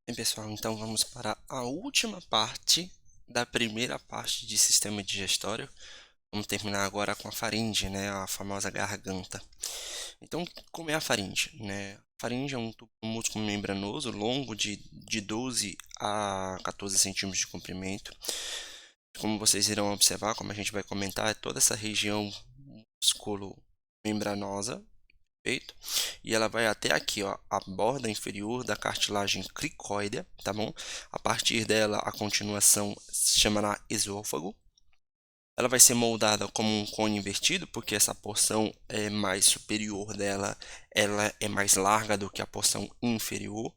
Bem, pessoal, então vamos para a última parte da primeira parte de sistema digestório. Vamos terminar agora com a faringe, né, a famosa garganta. Então, como é a faringe, né? A faringe é um tubo músculo membranoso longo de 12 a 14 centímetros de comprimento. Como vocês irão observar, como a gente vai comentar, é toda essa região músculo-membranosa, perfeito? E ela vai até aqui, ó, a borda inferior da cartilagem cricóidea, tá bom? A partir dela, a continuação se chamará esôfago. Ela vai ser moldada como um cone invertido, porque essa porção mais superior dela, ela é mais larga do que a porção inferior.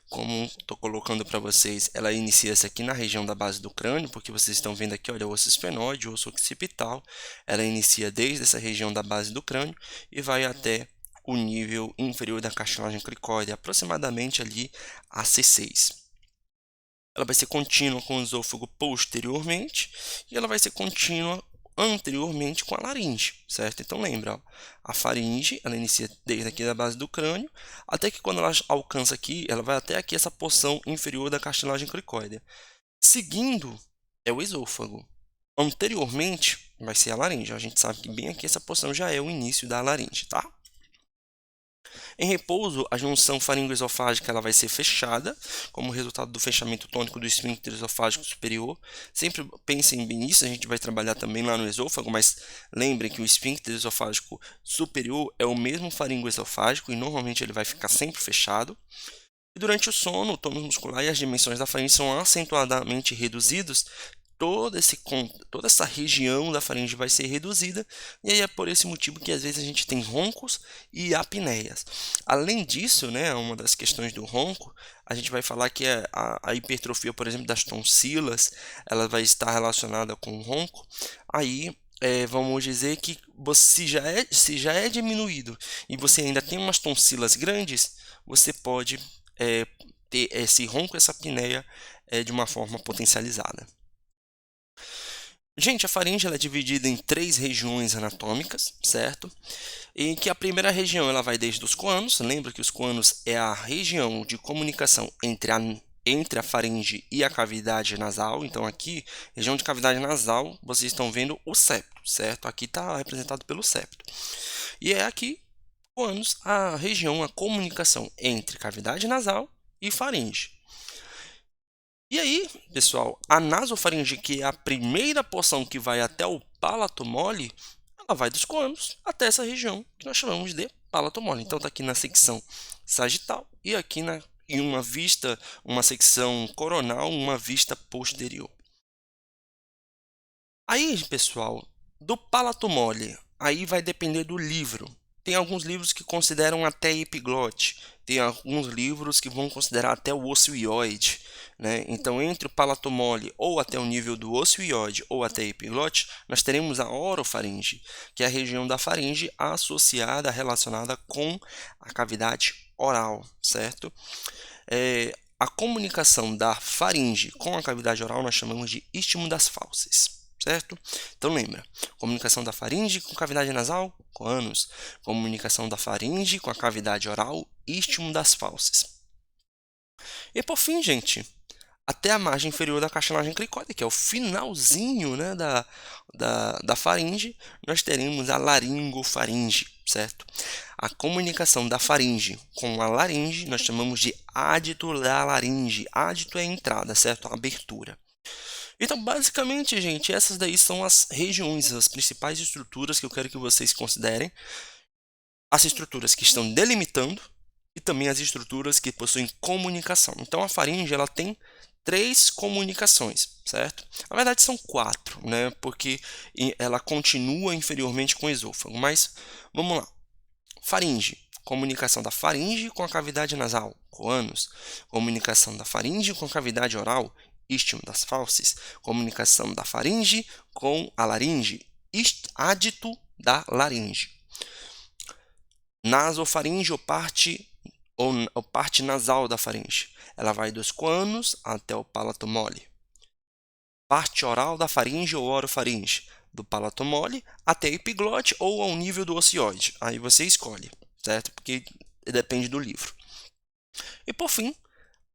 Como estou colocando para vocês, ela inicia-se aqui na região da base do crânio, porque vocês estão vendo aqui, olha, o osso esfenóide, o osso occipital. Ela inicia desde essa região da base do crânio e vai até o nível inferior da cartilagem cricóide, aproximadamente ali a C6. Ela vai ser contínua com o esôfago posteriormente e ela vai ser contínua anteriormente com a laringe, certo? Então lembra, ó, a faringe, ela inicia desde aqui da base do crânio, até que quando ela alcança aqui, ela vai até aqui essa porção inferior da cartilagem cricóidea. Seguindo é o esôfago. Anteriormente vai ser a laringe. A gente sabe que bem aqui essa porção já é o início da laringe, tá? Em repouso, a junção faringoesofágica ela vai ser fechada, como resultado do fechamento tônico do esfíncter esofágico superior. Sempre pensem bem nisso, a gente vai trabalhar também lá no esôfago, mas lembrem que o esfíncter esofágico superior é o mesmo faringoesofágico e normalmente ele vai ficar sempre fechado. E durante o sono, o tônus muscular e as dimensões da faringe são acentuadamente reduzidos, toda essa região da faringe vai ser reduzida, e aí é por esse motivo que às vezes a gente tem roncos e apneias. Além disso, né, uma das questões do ronco, a gente vai falar que a hipertrofia, por exemplo, das tonsilas, ela vai estar relacionada com o ronco. Aí vamos dizer que se já é diminuído e você ainda tem umas tonsilas grandes, você pode ter esse ronco, essa apneia de uma forma potencializada. Gente, a faringe ela é dividida em 3 regiões anatômicas, certo? Em que a primeira região ela vai desde os coanos. Lembra que os coanos é a região de comunicação entre a faringe e a cavidade nasal. Então aqui, região de cavidade nasal, vocês estão vendo o septo, certo? Aqui está representado pelo septo. E é aqui, coanos, a região, a comunicação entre cavidade nasal e faringe. E aí, pessoal, a nasofaringe, que é a primeira porção que vai até o palato mole, ela vai dos coanos até essa região que nós chamamos de palato mole. Então, está aqui na secção sagital e aqui em uma vista, uma secção coronal, uma vista posterior. Aí, pessoal, do palato mole, aí vai depender do livro. Tem alguns livros que consideram até epiglote, tem alguns livros que vão considerar até o osso ióide, né? Então, entre o palato mole ou até o nível do osso ióide ou até epiglote, nós teremos a orofaringe, que é a região da faringe associada, relacionada com a cavidade oral, certo? A comunicação da faringe com a cavidade oral nós chamamos de istmo das fauces, certo? Então lembra, comunicação da faringe com cavidade nasal, coanos. Comunicação da faringe com a cavidade oral, istmo das fauces. E por fim, gente, até a margem inferior da cartilagem cricóide, que é o finalzinho, né, da faringe, nós teremos a laringofaringe, certo? A comunicação da faringe com a laringe, nós chamamos de ádito da laringe. Ádito é a entrada, certo? A abertura. Então, basicamente, gente, essas daí são as regiões, as principais estruturas que eu quero que vocês considerem. As estruturas que estão delimitando e também as estruturas que possuem comunicação. Então, a faringe ela tem 3 comunicações, certo? Na verdade, são 4, né? Porque ela continua inferiormente com o esôfago. Mas, vamos lá. Faringe. Comunicação da faringe com a cavidade nasal, coanos. Comunicação da faringe com a cavidade oral, istmo das fauces. Comunicação da faringe com a laringe, ádito da laringe. Nasofaringe ou parte nasal da faringe. Ela vai dos coanos até o palato mole. Parte oral da faringe ou orofaringe, do palato mole até a epiglote ou ao nível do ocioide. Aí você escolhe, certo? Porque depende do livro. E por fim,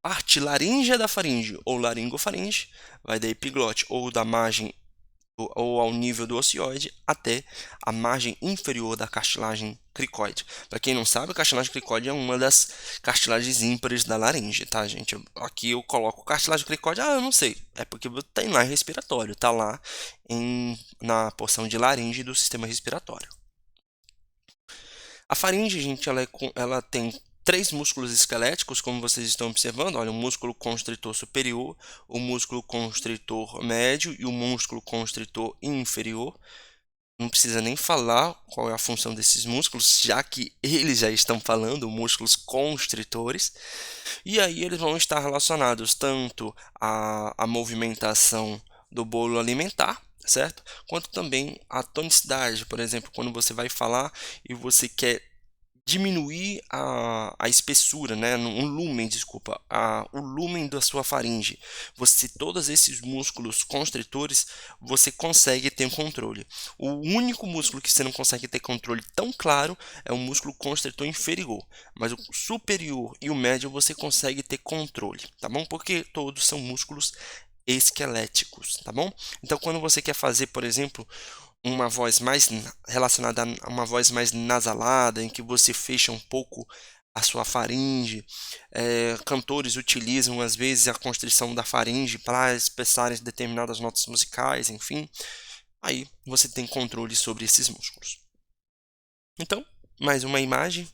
parte laríngea da faringe ou laringofaringe, vai da epiglote ou da margem ou ao nível do ocioide até a margem inferior da cartilagem cricoide. Para quem não sabe, a cartilagem cricoide é uma das cartilagens ímpares da laringe, tá, gente? Aqui eu coloco cartilagem cricoide, eu não sei. É porque tem lá em respiratório, tá lá na porção de laringe do sistema respiratório. A faringe, gente, ela tem 3 músculos esqueléticos, como vocês estão observando. Olha, o músculo constritor superior, o músculo constritor médio e o músculo constritor inferior. Não precisa nem falar qual é a função desses músculos, já que eles já estão falando, músculos constritores. E aí eles vão estar relacionados tanto à movimentação do bolo alimentar, certo? Quanto também à tonicidade. Por exemplo, quando você vai falar e você quer diminuir a espessura, né, o lumen da sua faringe. Todos esses músculos constritores, você consegue ter um controle. O único músculo que você não consegue ter controle tão claro é o músculo constritor inferior, mas o superior e o médio você consegue ter controle, tá bom? Porque todos são músculos esqueléticos, tá bom? Então, quando você quer fazer, por exemplo, uma voz mais relacionada a uma voz mais nasalada, em que você fecha um pouco a sua faringe. Cantores utilizam, às vezes, a constrição da faringe para expressarem determinadas notas musicais, enfim. Aí você tem controle sobre esses músculos. Então, mais uma imagem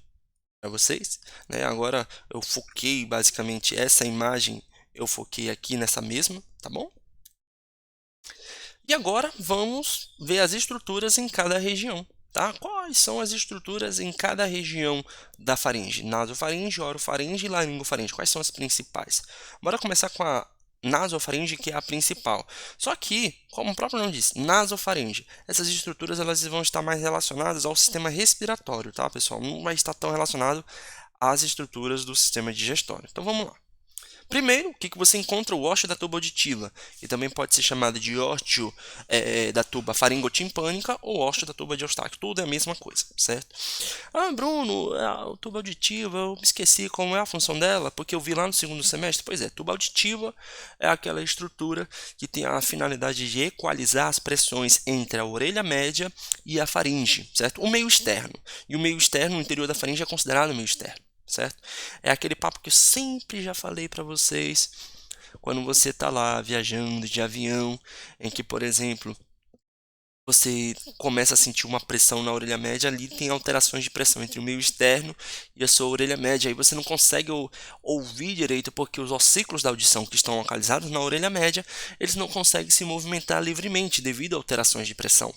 para vocês, né? Agora eu foquei basicamente essa imagem, eu foquei aqui nessa mesma, tá bom? E agora vamos ver as estruturas em cada região, tá? Quais são as estruturas em cada região da faringe? Nasofaringe, orofaringe e laringofaringe. Quais são as principais? Bora começar com a nasofaringe, que é a principal. Só que, como o próprio nome diz, nasofaringe, essas estruturas elas vão estar mais relacionadas ao sistema respiratório, tá, pessoal? Não vai estar tão relacionado às estruturas do sistema digestório. Então vamos lá. Primeiro, o que você encontra? O ósseo da tuba auditiva, que também pode ser chamado de ósseo da tuba faringotimpânica ou ósseo da tuba de Eustáquio. Tudo é a mesma coisa, certo? Bruno, a tuba auditiva, eu me esqueci como é a função dela, porque eu vi lá no segundo semestre. Pois é, tuba auditiva é aquela estrutura que tem a finalidade de equalizar as pressões entre a orelha média e a faringe, certo? O meio externo. E o meio externo, o interior da faringe, é considerado o meio externo. Certo? É aquele papo que eu sempre já falei para vocês quando você está lá viajando de avião, em que, por exemplo, você começa a sentir uma pressão na orelha média, ali tem alterações de pressão entre o meio externo e a sua orelha média. Aí você não consegue ouvir direito porque os ossículos da audição que estão localizados na orelha média, eles não conseguem se movimentar livremente devido a alterações de pressão.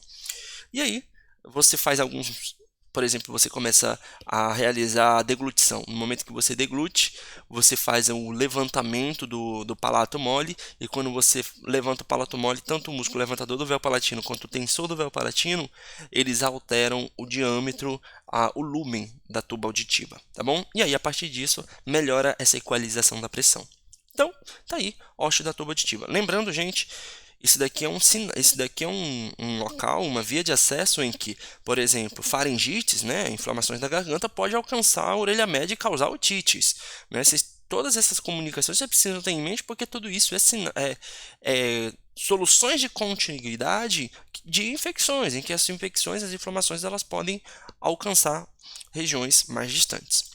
E aí, você faz alguns... Por exemplo, você começa a realizar a deglutição. No momento que você deglute, você faz o levantamento do palato mole, e quando você levanta o palato mole, tanto o músculo levantador do véu palatino quanto o tensor do véu palatino, eles alteram o diâmetro, o lumen da tuba auditiva, tá bom? E aí, a partir disso, melhora essa equalização da pressão. Então, tá aí, ósseo da tuba auditiva. Lembrando, gente, isso daqui é um local, uma via de acesso em que, por exemplo, faringites, né, inflamações da garganta, pode alcançar a orelha média e causar otites. Né? Todas essas comunicações você precisa ter em mente, porque tudo isso é soluções de continuidade de infecções, em que as infecções, as inflamações, elas podem alcançar regiões mais distantes.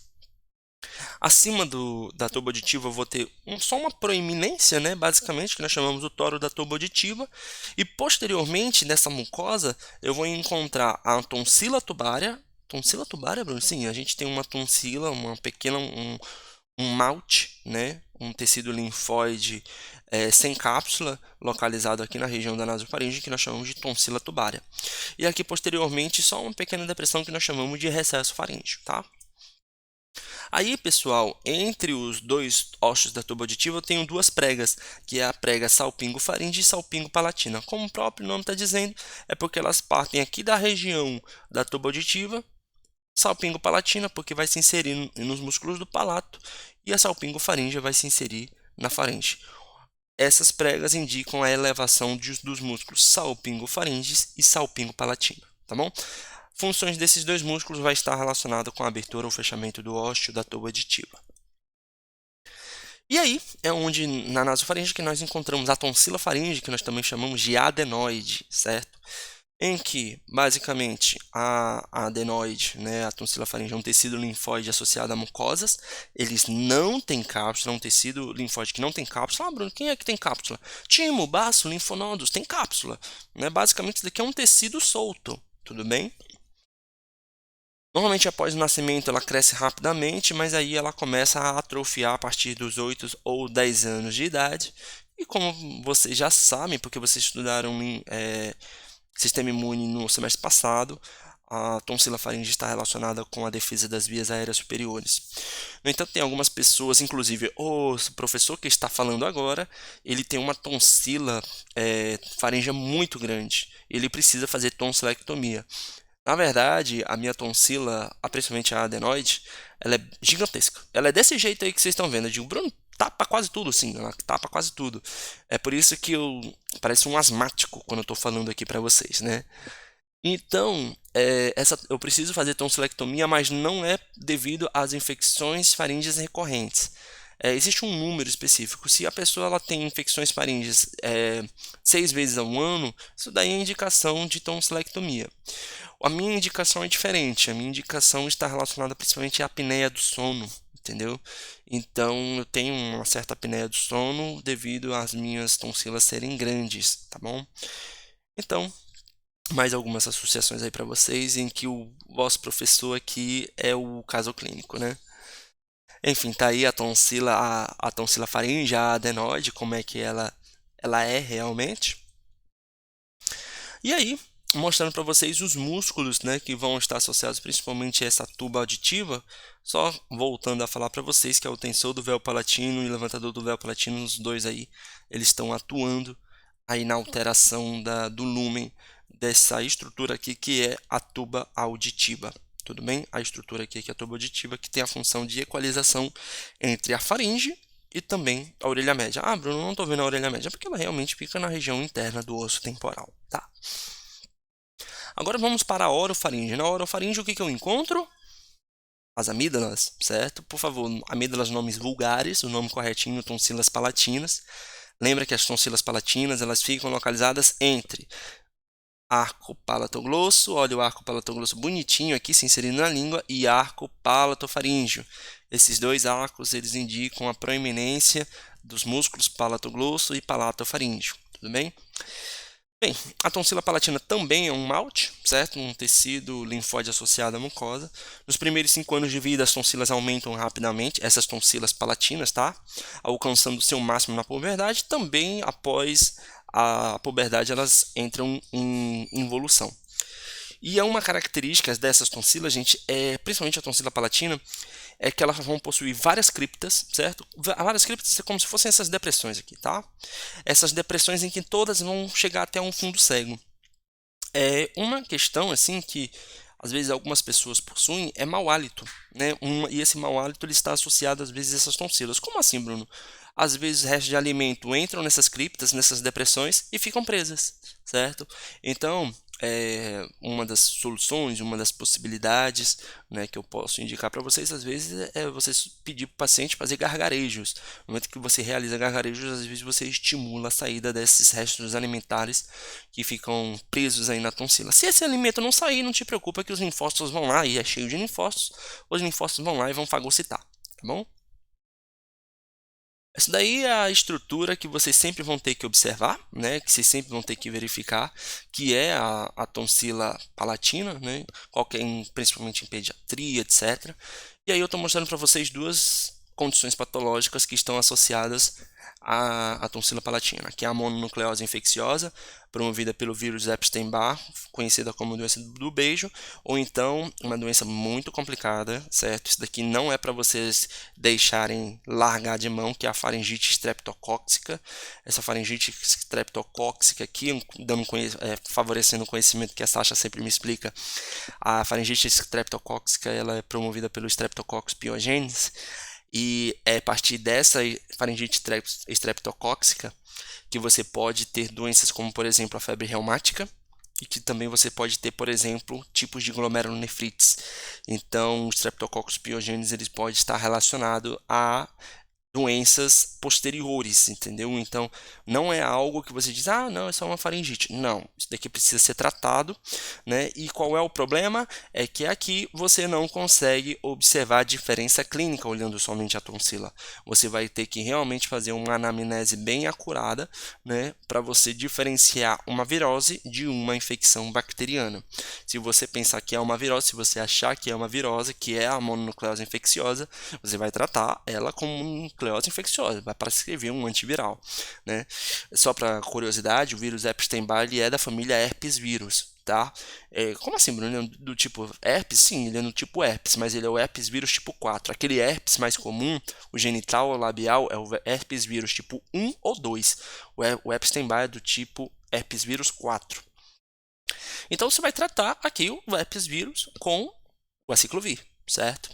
Acima da tuba auditiva eu vou ter só uma proeminência, né, basicamente, que nós chamamos o toro da tuba auditiva, e posteriormente, nessa mucosa, eu vou encontrar a tonsila tubária. Tonsila tubária, Bruno? Sim, a gente tem uma tonsila, uma pequena, um malte, né, um tecido linfóide sem cápsula, localizado aqui na região da nasofaringe, que nós chamamos de tonsila tubária. E aqui, posteriormente, só uma pequena depressão que nós chamamos de recesso faríngeo, tá? Aí, pessoal, entre os dois ossos da tuba auditiva eu tenho duas pregas, que é a prega salpingo-faringe e salpingo-palatina. Como o próprio nome está dizendo, é porque elas partem aqui da região da tuba auditiva, salpingo-palatina, porque vai se inserir nos músculos do palato, e a salpingo-faringe vai se inserir na faringe. Essas pregas indicam a elevação dos músculos salpingo-faringes e salpingo-palatina, tá bom? Funções desses dois músculos vai estar relacionado com a abertura ou fechamento do ósseo da tuba auditiva. E aí é onde, na nasofaringe, que nós encontramos a tonsila faringe, que nós também chamamos de adenoide, certo? Em que, basicamente, a adenoide, né, a tonsila faringe, é um tecido linfóide associado a mucosas. Eles não têm cápsula, é um tecido linfóide que não tem cápsula. Ah, Bruno, quem é que tem cápsula? Timo, baço, linfonodos, tem cápsula. Né? Basicamente, isso daqui é um tecido solto, tudo bem? Normalmente, após o nascimento, ela cresce rapidamente, mas aí ela começa a atrofiar a partir dos 8 ou 10 anos de idade. E como vocês já sabem, porque vocês estudaram sistema imune no semestre passado, a tonsila faringe está relacionada com a defesa das vias aéreas superiores. No entanto, tem algumas pessoas, inclusive o professor que está falando agora, ele tem uma tonsila faríngea muito grande. Ele precisa fazer tonsilectomia. Na verdade, a minha tonsila, principalmente a adenoide, ela é gigantesca. Ela é desse jeito aí que vocês estão vendo. Eu digo, Bruno, tapa quase tudo, sim. Ela tapa quase tudo. É por isso que eu pareço um asmático quando eu estou falando aqui para vocês, né? Então, eu preciso fazer tonsilectomia, mas não é devido às infecções faríngeas recorrentes. Existe um número específico. Se a pessoa ela tem infecções faríngeas 6 vezes ao ano, isso daí é indicação de tonsilectomia. A minha indicação é diferente. A minha indicação está relacionada principalmente à apneia do sono, entendeu? Então, eu tenho uma certa apneia do sono devido às minhas tonsilas serem grandes, tá bom? Então, mais algumas associações aí para vocês em que o vosso professor aqui é o caso clínico, né? Enfim, tá aí a tonsila faríngea, a adenoide, como é que ela é realmente. E aí, mostrando para vocês os músculos, né, que vão estar associados principalmente a essa tuba auditiva, só voltando a falar para vocês que é o tensor do véu palatino e o levantador do véu palatino, os dois aí, eles estão atuando aí na alteração do lumen dessa estrutura aqui que é a tuba auditiva. Tudo bem? A estrutura aqui que é a tuba auditiva que tem a função de equalização entre a faringe e também a orelha média. Ah, Bruno, não estou vendo a orelha média, porque ela realmente fica na região interna do osso temporal, tá? Agora vamos para a orofaringe. Na orofaringe, o que eu encontro? As amígdalas, certo? Por favor, amígdalas, nomes vulgares, o nome corretinho, tonsilas palatinas. Lembra que as tonsilas palatinas, elas ficam localizadas entre arco palatoglosso, olha o arco palatoglosso bonitinho aqui se inserindo na língua, e arco palatofaríngeo. Esses dois arcos, eles indicam a proeminência dos músculos palatoglosso e palatofaríngeo, tudo bem? Bem, a tonsila palatina também é um malte, certo? Um tecido linfóide associado à mucosa. Nos primeiros 5 anos de vida, as tonsilas aumentam rapidamente, essas tonsilas palatinas, tá? Alcançando seu máximo na puberdade. Também, após a puberdade, elas entram em involução. E é uma característica dessas tonsilas, gente, principalmente a tonsila palatina, é que elas vão possuir várias criptas, certo? Várias criptas é como se fossem essas depressões aqui, tá? Essas depressões em que todas vão chegar até um fundo cego. É uma questão, assim, que às vezes algumas pessoas possuem é mau hálito, né? E esse mau hálito ele está associado às vezes a essas tonsilas. Como assim, Bruno? Às vezes restos de alimento entram nessas criptas, nessas depressões e ficam presas, certo? Então, uma das soluções, uma das possibilidades, né, que eu posso indicar para vocês, às vezes, é você pedir para o paciente fazer gargarejos. No momento que você realiza gargarejos, às vezes você estimula a saída desses restos alimentares que ficam presos aí na tonsila. Se esse alimento não sair, não te preocupa que os linfócitos vão lá, e é cheio de linfócitos, os linfócitos vão lá e vão fagocitar, tá bom? Essa daí é a estrutura que vocês sempre vão ter que observar, né? Que vocês sempre vão ter que verificar, que é a tonsila palatina, né? Principalmente em pediatria, etc. E aí eu estou mostrando para vocês duas condições patológicas que estão associadas à tonsila palatina, que é a mononucleose infecciosa, promovida pelo vírus Epstein-Barr, conhecida como doença do beijo, ou então uma doença muito complicada, certo? Isso daqui não é para vocês deixarem largar de mão, que é a faringite streptocóxica. Essa faringite streptocóxica aqui, favorecendo o conhecimento que a Sasha sempre me explica, a faringite streptocóxica ela é promovida pelo Streptococcus pyogenes, e é a partir dessa faringite streptocóxica que você pode ter doenças como, por exemplo, a febre reumática, e que também você pode ter, por exemplo, tipos de glomerulonefrites. Então, o Streptococcus pyogenes ele pode estar relacionado a doenças posteriores, entendeu? Então, não é algo que você diz, ah, não, é só uma faringite. Não, isso daqui precisa ser tratado, né? E qual é o problema? É que aqui você não consegue observar a diferença clínica olhando somente a tonsila. Você vai ter que realmente fazer uma anamnese bem acurada, né? Para você diferenciar uma virose de uma infecção bacteriana. Se você pensar que é uma virose, se você achar que é uma virose, que é a mononucleose infecciosa, você vai tratar ela como nucleose infecciosa, vai prescrever um antiviral, né? Só para curiosidade, o vírus Epstein-Barr é da família herpes vírus, tá? Como assim, Bruno? Ele é do tipo herpes? Sim, ele é no tipo herpes, mas ele é o herpes vírus tipo 4. Aquele herpes mais comum, o genital ou labial, é o herpes vírus tipo 1 ou 2. O Epstein-Barr é do tipo herpes vírus 4. Então você vai tratar aqui o herpes vírus com o aciclovir, certo?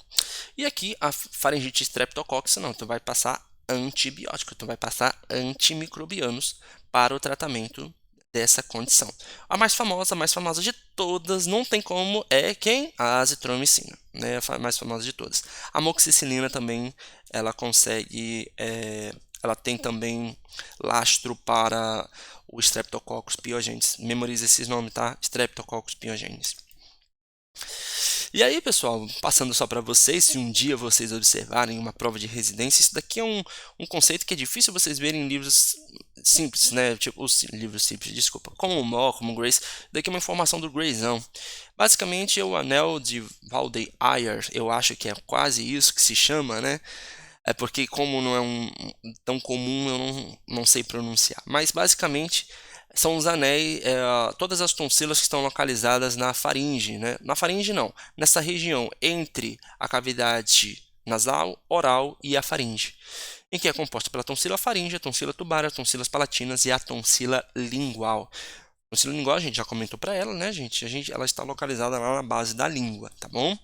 E aqui a faringite streptocócica não, então vai passar antibiótico, então vai passar antimicrobianos para o tratamento dessa condição. A mais famosa de todas, não tem como, é quem? A azitromicina, né? A mais famosa de todas. A amoxicilina também, ela consegue, ela tem também lastro para o Streptococcus pyogenes. Memorize esses nomes, tá? Streptococcus pyogenes. E aí, pessoal, passando só para vocês, se um dia vocês observarem uma prova de residência, isso daqui é um conceito que é difícil vocês verem em livros simples, né? Tipo, os livros simples, desculpa, como o Moore, como o Grace. Daqui é uma informação do Grayzão. Basicamente, é o anel de Waldeyer, eu acho que é quase isso que se chama, né? É porque, como não é tão comum, eu não sei pronunciar. Mas, basicamente, são os anéis, todas as tonsilas que estão localizadas na faringe, né? Na faringe não, nessa região entre a cavidade nasal, oral e a faringe, em que é composta pela tonsila faríngea, a tonsila tubar, as tonsilas palatinas e a tonsila lingual. A tonsila lingual a gente já comentou para ela, né, gente? Ela está localizada lá na base da língua, tá bom?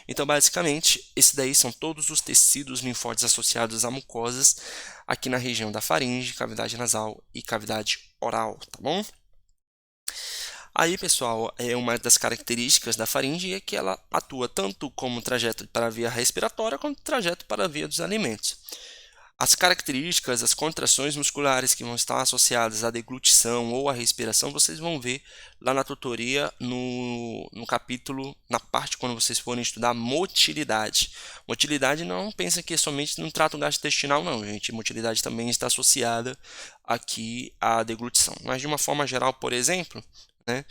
Então, basicamente, esses daí são todos os tecidos linfóides associados a mucosas aqui na região da faringe, cavidade nasal e cavidade oral, tá bom? Aí, pessoal, uma das características da faringe é que ela atua tanto como trajeto para a via respiratória quanto trajeto para a via dos alimentos. As características, as contrações musculares que vão estar associadas à deglutição ou à respiração, vocês vão ver lá na tutoria, no capítulo, na parte quando vocês forem estudar motilidade. Motilidade não pensa que é somente no trato gastrointestinal, não, gente. Motilidade também está associada aqui à deglutição. Mas de uma forma geral, por exemplo, né,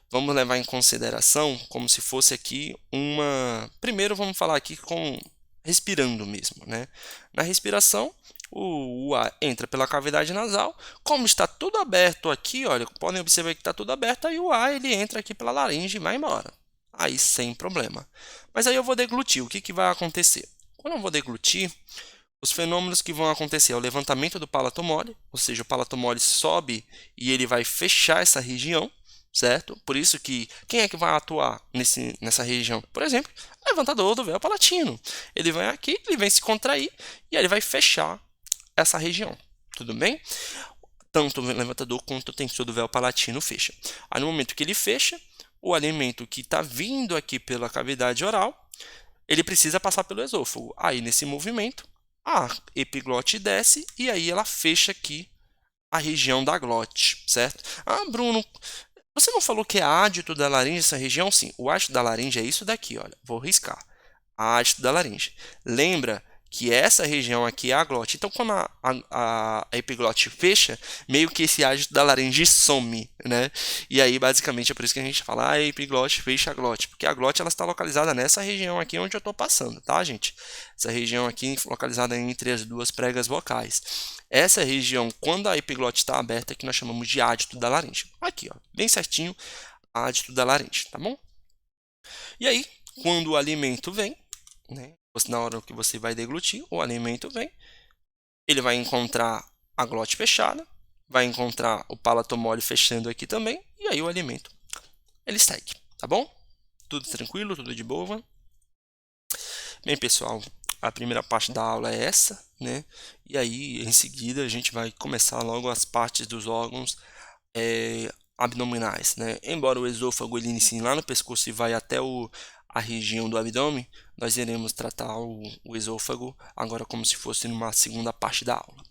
vamos levar em consideração como se fosse aqui uma... Primeiro vamos falar aqui com respirando mesmo, né? Na respiração, o ar entra pela cavidade nasal. Como está tudo aberto aqui, olha, podem observar que está tudo aberto, aí o ar ele entra aqui pela laringe e vai embora. Aí sem problema. Mas aí eu vou deglutir. O que vai acontecer? Quando eu vou deglutir, os fenômenos que vão acontecer é o levantamento do palato mole, ou seja, o palato mole sobe e ele vai fechar essa região, certo? Por isso que quem é que vai atuar nessa região? Por exemplo, o levantador do véu palatino. Ele vem aqui, ele vem se contrair e ele vai fechar essa região. Tudo bem? Tanto o levantador quanto o tensor do véu palatino fecha. Aí no momento que ele fecha, o alimento que está vindo aqui pela cavidade oral, ele precisa passar pelo esôfago. Aí nesse movimento, a epiglote desce e aí ela fecha aqui a região da glote, certo? Ah, Bruno, você não falou que é ádito da laringe essa região? Sim, o ádito da laringe é isso daqui, olha. Vou riscar. Ádito da laringe. Lembra que essa região aqui é a glote. Então, quando a epiglote fecha, meio que esse ádito da laringe some, né? E aí, basicamente, é por isso que a gente fala, a epiglote fecha a glote. Porque a glote ela está localizada nessa região aqui onde eu estou passando, tá, gente? Essa região aqui localizada entre as duas pregas vocais. Essa região, quando a epiglote está aberta, é que nós chamamos de ádito da laringe. Aqui, ó, bem certinho, ádito da laringe, tá bom? E aí, quando o alimento vem, né, na hora que você vai deglutir, o alimento vem, ele vai encontrar a glote fechada, vai encontrar o palato mole fechando aqui também, e aí o alimento, ele segue, tá bom? Tudo tranquilo, tudo de boa? Bem, pessoal, a primeira parte da aula é essa, né? E aí, em seguida, a gente vai começar logo as partes dos órgãos abdominais, né? Embora o esôfago ele inicie lá no pescoço e vai até a região do abdômen, nós iremos tratar o esôfago agora como se fosse numa segunda parte da aula.